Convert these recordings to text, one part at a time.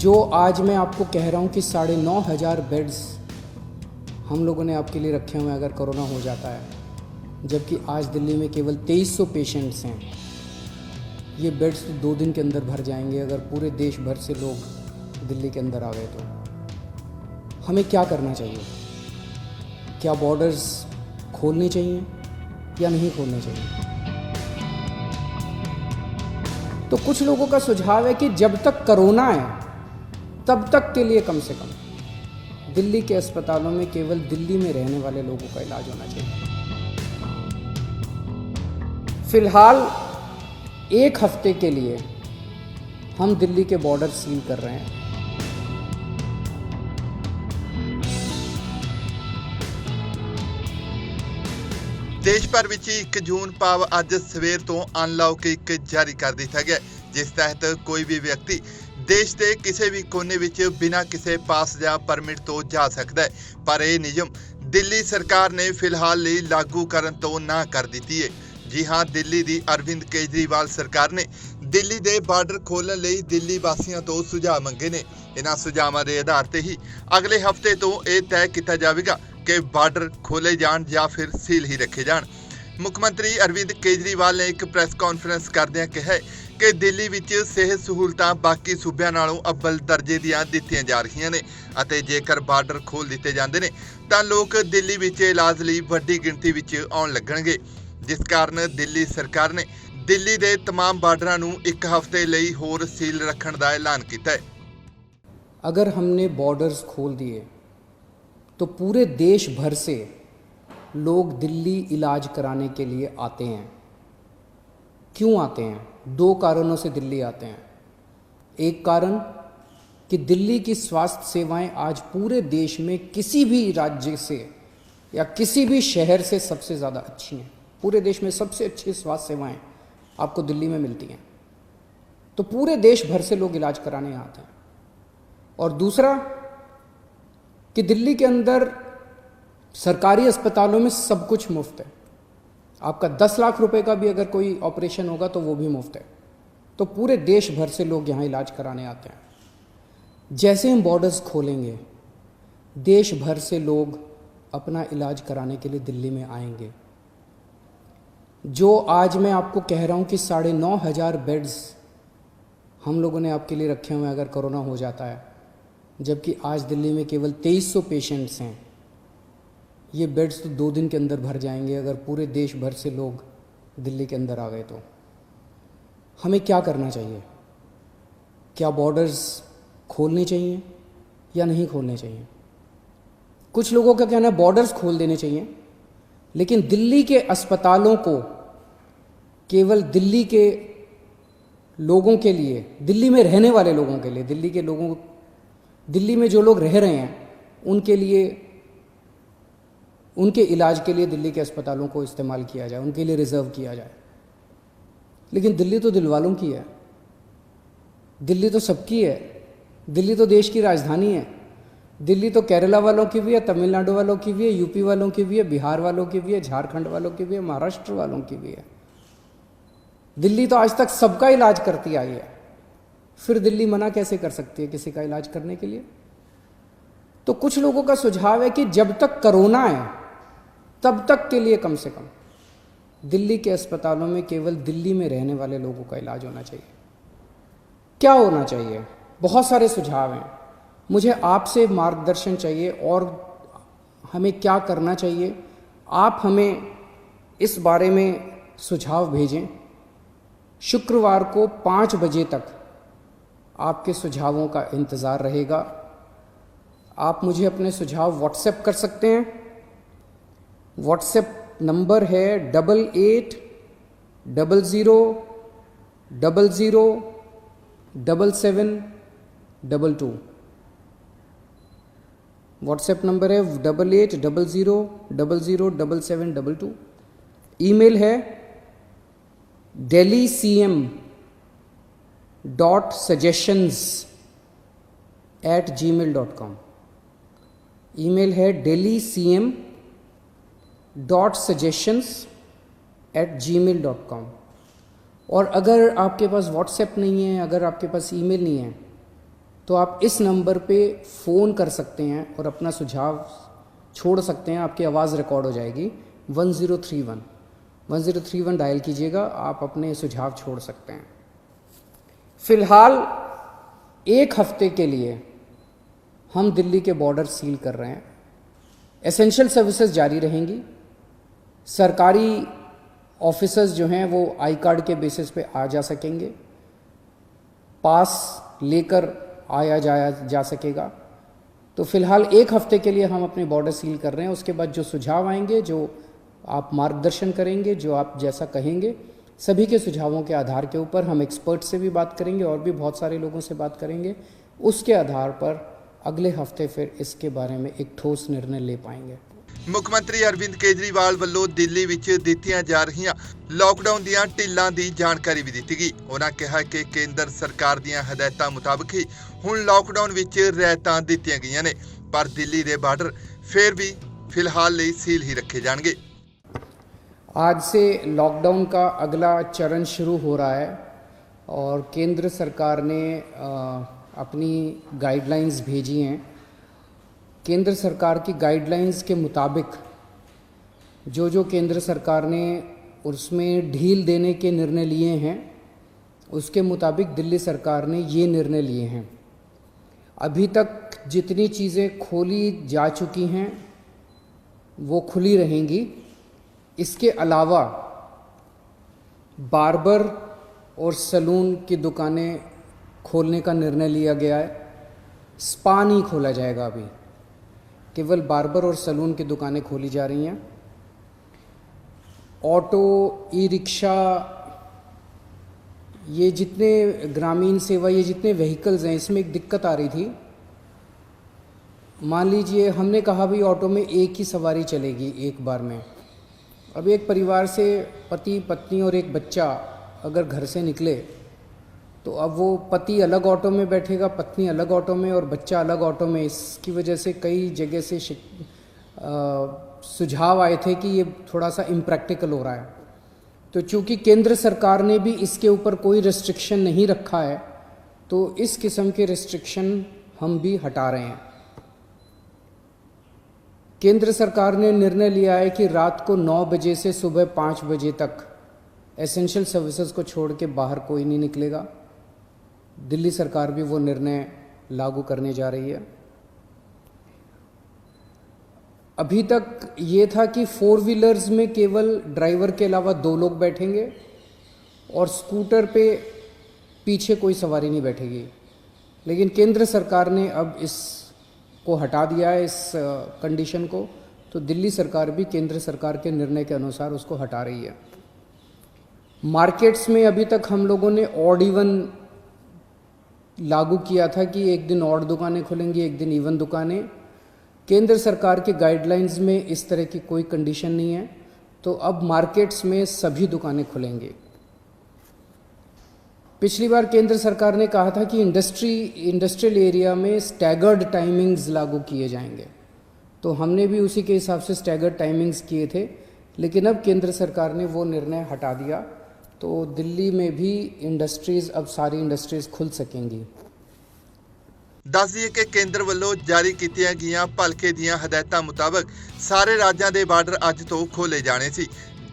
जो आज मैं आपको कह रहा हूँ कि 9,500 बेड्स हम लोगों ने आपके लिए रखे हुए हैं अगर कोरोना हो जाता है, जबकि आज दिल्ली में केवल 2300 पेशेंट्स हैं। ये बेड्स तो 2 दिन के अंदर भर जाएंगे अगर पूरे देश भर से लोग दिल्ली के अंदर आ गए तो। हमें क्या करना चाहिए? क्या बॉर्डर्स खोलने चाहिए या नहीं खोलने चाहिए? तो कुछ लोगों का सुझाव है कि जब तक कोरोना है तब तक के लिए कम से कम दिल्ली के अस्पतालों में केवल दिल्ली में रहने वाले लोगों का इलाज होना चाहिए। फिलहाल 1 हफ्ते के लिए हम दिल्ली के बॉर्डर सील कर रहे हैं। देश भर ਵਿੱਚ 1 ਜੂਨ ਭਾਵ ਅੱਜ ਸਵੇਰ ਤੋਂ ਅਨਲੌਕ 1 ਜਾਰੀ ਕਰ ਦਿੱਤਾ ਗਿਆ, ਜਿਸ ਤਹਿਤ ਕੋਈ ਵੀ ਵਿਅਕਤੀ ਦੇਸ਼ ਦੇ ਕਿਸੇ ਵੀ ਕੋਨੇ ਵਿੱਚ ਬਿਨਾਂ ਕਿਸੇ ਪਾਸ ਜਾਂ ਪਰਮਿਟ ਤੋਂ ਜਾ ਸਕਦਾ ਹੈ। ਪਰ ਇਹ ਨਿਯਮ ਦਿੱਲੀ ਸਰਕਾਰ ਨੇ ਫਿਲਹਾਲ ਲਈ ਲਾਗੂ ਕਰਨ ਤੋਂ ਨਾ ਕਰ ਦਿੱਤੀ ਹੈ। ਜੀ ਹਾਂ, ਦਿੱਲੀ ਦੀ ਅਰਵਿੰਦ ਕੇਜਰੀਵਾਲ ਸਰਕਾਰ ਨੇ ਦਿੱਲੀ ਦੇ ਬਾਰਡਰ ਖੋਲ੍ਹਣ ਲਈ ਦਿੱਲੀ ਵਾਸੀਆਂ ਤੋਂ ਸੁਝਾਅ ਮੰਗੇ ਨੇ। ਇਹਨਾਂ ਸੁਝਾਵਾਂ ਦੇ ਆਧਾਰ ਤੇ ਹੀ ਅਗਲੇ ਹਫ਼ਤੇ ਤੋਂ ਇਹ ਤੈਅ ਕੀਤਾ ਜਾਵੇਗਾ कि बार्डर खोले जान या फिर सील ही रखे जान। मुख्यमंत्री अरविंद केजरीवाल ने एक प्रेस कॉन्फ्रेंस करदਿਆਂ कहा कि दिल्ली ਵਿੱਚ ਸਿਹਤ ਸਹੂਲਤਾਂ ਬਾਕੀ ਸੂਬਿਆਂ ਨਾਲੋਂ ਅੱਵਲ ਦਰਜੇ ਦੀਆਂ ਦਿੱਤੀਆਂ ਜਾ ਰਹੀਆਂ ਨੇ ਅਤੇ ਜੇਕਰ ਬਾਰਡਰ ਖੋਲ ਦਿੱਤੇ ਜਾਂਦੇ ਨੇ ਤਾਂ ਲੋਕ ਦਿੱਲੀ ਵਿੱਚ ਇਲਾਜ ਲਈ ਵੱਡੀ ਗਿਣਤੀ ਵਿੱਚ ਆਉਣ ਲੱਗਣਗੇ, ਜਿਸ ਕਾਰਨ ਦਿੱਲੀ ਸਰਕਾਰ ਨੇ ਦਿੱਲੀ ਦੇ तमाम ਬਾਰਡਰਾਂ ਨੂੰ 1 ਹਫ਼ਤੇ ਲਈ ਹੋਰ ਸੀਲ ਰੱਖਣ ਦਾ ਐਲਾਨ ਕੀਤਾ ਹੈ। अगर हमने बॉर्डर्स खोल दिए तो पूरे देश भर से लोग दिल्ली इलाज कराने के लिए आते हैं। क्यों आते हैं? 2 कारणों से दिल्ली आते हैं। एक कारण कि दिल्ली की स्वास्थ्य सेवाएं आज पूरे देश में किसी भी राज्य से या किसी भी शहर से सबसे ज़्यादा अच्छी हैं। पूरे देश में सबसे अच्छी स्वास्थ्य सेवाएं आपको दिल्ली में मिलती हैं, तो पूरे देश भर से लोग इलाज कराने आते हैं। और दूसरा कि दिल्ली के अंदर सरकारी अस्पतालों में सब कुछ मुफ्त है। आपका 10 लाख रुपए का भी अगर कोई ऑपरेशन होगा तो वो भी मुफ्त है। तो पूरे देश भर से लोग यहाँ इलाज कराने आते हैं। जैसे हम बॉर्डर्स खोलेंगे, देश भर से लोग अपना इलाज कराने के लिए दिल्ली में आएंगे। जो आज मैं आपको कह रहा हूँ कि 9,500 बेड्स हम लोगों ने आपके लिए रखे हुए हैं अगर कोरोना हो जाता है, जबकि आज दिल्ली में केवल 2300 पेशेंट्स हैं। ये बेड्स तो 2 दिन के अंदर भर जाएंगे अगर पूरे देश भर से लोग दिल्ली के अंदर आ गए तो। हमें क्या करना चाहिए? क्या बॉर्डर्स खोलने चाहिए या नहीं खोलने चाहिए? कुछ लोगों का कहना है बॉर्डर्स खोल देने चाहिए, लेकिन दिल्ली के अस्पतालों को केवल दिल्ली के लोगों के लिए, दिल्ली में रहने वाले लोगों के लिए, दिल्ली में जो लोग रह रहे हैं उनके लिए, उनके इलाज के लिए दिल्ली के अस्पतालों को इस्तेमाल किया जाए, उनके लिए रिज़र्व किया जाए। लेकिन दिल्ली तो दिल वालों की है, दिल्ली तो सबकी है, दिल्ली तो देश की राजधानी है। दिल्ली तो केरला वालों की भी है, तमिलनाडु वालों की भी है, यूपी वालों की भी है, बिहार वालों की भी है, झारखंड वालों की भी है, महाराष्ट्र वालों की भी है। दिल्ली तो आज तक सबका इलाज करती आई है, फिर दिल्ली मना कैसे कर सकती है किसी का इलाज करने के लिए? तो कुछ लोगों का सुझाव है कि जब तक कोरोना है तब तक के लिए कम से कम दिल्ली के अस्पतालों में केवल दिल्ली में रहने वाले लोगों का इलाज होना चाहिए। क्या होना चाहिए? बहुत सारे सुझाव हैं। मुझे आपसे मार्गदर्शन चाहिए और हमें क्या करना चाहिए, आप हमें इस बारे में सुझाव भेजें। शुक्रवार को 5 बजे तक आपके सुझावों का इंतज़ार रहेगा। आप मुझे अपने सुझाव व्हाट्सएप कर सकते हैं। व्हाट्सएप नंबर है 8800007722। व्हाट्सएप नंबर है 8800007722। ईमेल है delhi.cm.suggestions@gmail.com। ईमेल है delhi.cm.suggestions@gmail.com। और अगर आपके पास व्हाट्सएप नहीं है, अगर आपके पास ईमेल नहीं है, तो आप इस नंबर पे फ़ोन कर सकते हैं और अपना सुझाव छोड़ सकते हैं। आपकी आवाज़ रिकॉर्ड हो जाएगी। 1031 डायल कीजिएगा, आप अपने सुझाव छोड़ सकते हैं। फ़िलहाल 1 हफ्ते के लिए हम दिल्ली के बॉर्डर सील कर रहे हैं। एसेंशियल सर्विसेज जारी रहेंगी। सरकारी ऑफिसर्स जो हैं वो आई कार्ड के बेसिस पे आ जा सकेंगे, पास लेकर आया जाया जा सकेगा। तो फ़िलहाल 1 हफ्ते के लिए हम अपने बॉर्डर सील कर रहे हैं। उसके बाद जो सुझाव आएंगे, जो आप मार्गदर्शन करेंगे, जो आप जैसा कहेंगे, सभी के सुझावों के आधार के ऊपर हम एक्सपर्ट से भी बात करेंगे और भी बहुत सारे लोगों से बात करेंगे। उसके आधार पर अगले हफ्ते फिर इसके बारे में एक ठोस निर्णय ले पाएंगे। ਮੁੱਖਮੰਤਰੀ ਅਰਵਿੰਦ ਕੇਜਰੀਵਾਲ ਵੱਲੋਂ ਦਿੱਲੀ ਵਿੱਚ ਦਿੱਤੀਆਂ ਜਾ ਰਹੀਆਂ ਲਾਕਡਾਊਨ ਦੀਆਂ ਢਿੱਲਾਂ ਦੀ ਜਾਣਕਾਰੀ ਵੀ ਦਿੱਤੀ ਗਈ। ਉਹਨਾਂ ਕਿਹਾ ਕਿ ਕੇਂਦਰ ਸਰਕਾਰ ਦੀਆਂ ਹਦਾਇਤਾਂ ਮੁਤਾਬਕ ਹੀ ਹੁਣ ਲਾਕਡਾਊਨ ਵਿੱਚ ਰਿਆਇਤਾਂ ਦਿੱਤੀਆਂ ਗਈਆਂ ਨੇ, ਪਰ ਦਿੱਲੀ ਦੇ ਬਾਰਡਰ ਫਿਰ ਵੀ ਫਿਲਹਾਲ ਲਈ ਸੀਲ ਹੀ ਰੱਖੇ ਜਾਣਗੇ। आज से लॉकडाउन का अगला चरण शुरू हो रहा है और केंद्र सरकार ने अपनी गाइडलाइंस भेजी हैं। केंद्र सरकार की गाइडलाइंस के मुताबिक जो केंद्र सरकार ने उसमें ढील देने के निर्णय लिए हैं, उसके मुताबिक दिल्ली सरकार ने ये निर्णय लिए हैं। अभी तक जितनी चीज़ें खोली जा चुकी हैं वो खुली रहेंगी। इसके अलावा बार्बर और सैलून की दुकानें खोलने का निर्णय लिया गया है। स्पा नहीं खोला जाएगा, अभी केवल बार्बर और सैलून की दुकानें खोली जा रही हैं। ऑटो, ई रिक्शा, ये जितने ग्रामीण सेवा, ये जितने व्हीकल्स हैं, इसमें एक दिक्कत आ रही थी। मान लीजिए हमने कहा भाई ऑटो में एक ही सवारी चलेगी एक बार में। अब एक परिवार से पति, पत्नी और एक बच्चा अगर घर से निकले तो अब वो पति अलग ऑटो में बैठेगा, पत्नी अलग ऑटो में और बच्चा अलग ऑटो में। इसकी वजह से कई जगह से सुझाव आए थे कि ये थोड़ा सा इम्प्रैक्टिकल हो रहा है। तो चूँकि केंद्र सरकार ने भी इसके ऊपर कोई रिस्ट्रिक्शन नहीं रखा है, तो इस किस्म के रिस्ट्रिक्शन हम भी हटा रहे हैं। केंद्र सरकार ने निर्णय लिया है कि रात को 9 बजे से सुबह 5 बजे तक एसेंशियल सर्विसेज को छोड़ के बाहर कोई नहीं निकलेगा। दिल्ली सरकार भी वो निर्णय लागू करने जा रही है। अभी तक ये था कि 4 व्हीलर्स में केवल ड्राइवर के अलावा 2 लोग बैठेंगे और स्कूटर पे पीछे कोई सवारी नहीं बैठेगी। लेकिन केंद्र सरकार ने अब इसको हटा दिया है, इस कंडीशन को। तो दिल्ली सरकार भी केंद्र सरकार के निर्णय के अनुसार उसको हटा रही है। मार्केट्स में अभी तक हम लोगों ने ऑड इवन लागू किया था कि एक दिन ऑड दुकानें खुलेंगी, एक दिन इवन दुकानें। केंद्र सरकार के गाइडलाइंस में इस तरह की कोई कंडीशन नहीं है, तो अब मार्केट्स में सभी दुकानें खुलेंगी। पिछली बार केंद्र सरकार ने कहा था कि इंडस्ट्रियल एरिया में स्टैगर्ड टाइमिंग्स लागू किए जाएंगे, तो हमने भी उसी के हिसाब से स्टैगर्ड टाइमिंग्स किए थे। लेकिन अब केंद्र सरकार ने वो निर्णय हटा दिया, तो दिल्ली में भी इंडस्ट्रीज़, अब सारी इंडस्ट्रीज़ खुल सकेंगी। ਦੱਸ ਦਈਏ ਕਿ ਕੇਂਦਰ ਵੱਲੋਂ ਜਾਰੀ ਕੀਤੀਆਂ ਗਈਆਂ ਭਲਕੇ ਦੀਆਂ ਹਦਾਇਤਾਂ ਮੁਤਾਬਕ ਸਾਰੇ ਰਾਜਾਂ ਦੇ ਬਾਰਡਰ ਅੱਜ ਤੋਂ ਖੋਲ੍ਹੇ ਜਾਣੇ ਸੀ,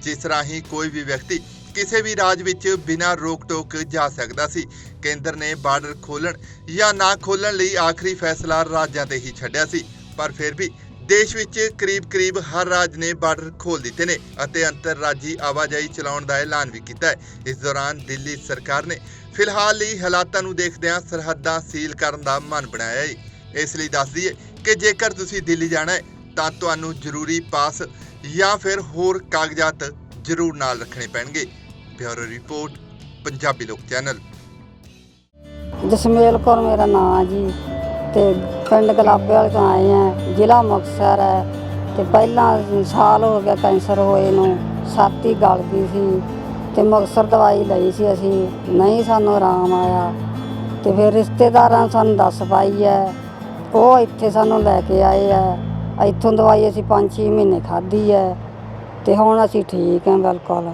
ਜਿਸ ਰਾਹੀਂ ਕੋਈ ਵੀ ਵਿਅਕਤੀ ਕਿਸੇ ਵੀ ਰਾਜ ਵਿੱਚ ਬਿਨਾਂ ਰੋਕ ਟੋਕ ਜਾ ਸਕਦਾ ਸੀ। ਕੇਂਦਰ ਨੇ ਬਾਰਡਰ ਖੋਲ੍ਹਣ ਜਾਂ ਨਾ ਖੋਲ੍ਹਣ ਲਈ ਆਖਰੀ ਫੈਸਲਾ ਰਾਜਾਂ ਤੇ ਹੀ ਛੱਡਿਆ ਸੀ, ਪਰ ਫਿਰ ਵੀ ਦੇਸ਼ ਵਿੱਚ ਕਰੀਬ ਹਰ ਰਾਜ ਨੇ ਬਾਰਡਰ ਖੋਲ੍ਹ ਦਿੱਤੇ ਨੇ ਅਤੇ ਅੰਤਰਰਾਜੀ ਆਵਾਜਾਈ ਚਲਾਉਣ ਦਾ ਐਲਾਨ ਵੀ ਕੀਤਾ ਹੈ। ਇਸ ਦੌਰਾਨ ਦਿੱਲੀ ਸਰਕਾਰ ਨੇ ਫਿਲਹਾਲ ਲਈ ਹਾਲਾਤਾਂ ਨੂੰ ਦੇਖਦਿਆਂ ਸਰਹੱਦਾਂ ਸੀਲ ਕਰਨ ਦਾ ਮਨ ਬਣਾਇਆ ਹੈ। ਇਸ ਲਈ ਦੱਸ ਦਈਏ ਕਿ ਜੇਕਰ ਤੁਸੀਂ ਦਿੱਲੀ ਜਾਣਾ ਹੈ ਤਾਂ ਤੁਹਾਨੂੰ ਜ਼ਰੂਰੀ ਪਾਸ ਜਾਂ ਫਿਰ ਹੋਰ ਕਾਗਜ਼ਾਤ ਜ਼ਰੂਰ ਨਾਲ ਰੱਖਣੇ ਪੈਣਗੇ। ਬਿਊਰੋ ਰਿਪੋਰਟ, ਪੰਜਾਬੀ ਲੋਕ ਚੈਨਲ। ਜਸਮੇਲ ਕੌਰ ਮੇਰਾ ਨਾਮ ਜੀ, ਤੇ ਪਿੰਡ ਗਲਾਬੇ ਵਾਲੇ ਤੋਂ ਆਏ ਹਾਂ, ਜ਼ਿਲ੍ਹਾ ਮੁਕਤਸਰ ਹੈ। ਤੇ ਪਹਿਲਾਂ ਸਾਲ ਹੋ ਗਿਆ ਕੈਂਸਰ ਹੋਏ ਨੂੰ, ਛਾਤੀ ਗਲ ਗਈ ਸੀ ਤੇ ਮੁਕਤਸਰ ਦਵਾਈ ਲਈ ਸੀ ਅਸੀਂ, ਨਹੀਂ ਸਾਨੂੰ ਆਰਾਮ ਆਇਆ। ਤੇ ਫਿਰ ਰਿਸ਼ਤੇਦਾਰਾਂ ਸਾਨੂੰ ਦੱਸ ਪਾਈ ਹੈ, ਉਹ ਇੱਥੇ ਸਾਨੂੰ ਲੈ ਕੇ ਆਏ ਹੈ। ਇੱਥੋਂ ਦਵਾਈ ਅਸੀਂ 5-6 ਮਹੀਨੇ ਖਾਧੀ ਹੈ ਤੇ ਹੁਣ ਅਸੀਂ ਠੀਕ ਹਾਂ ਬਿਲਕੁਲ।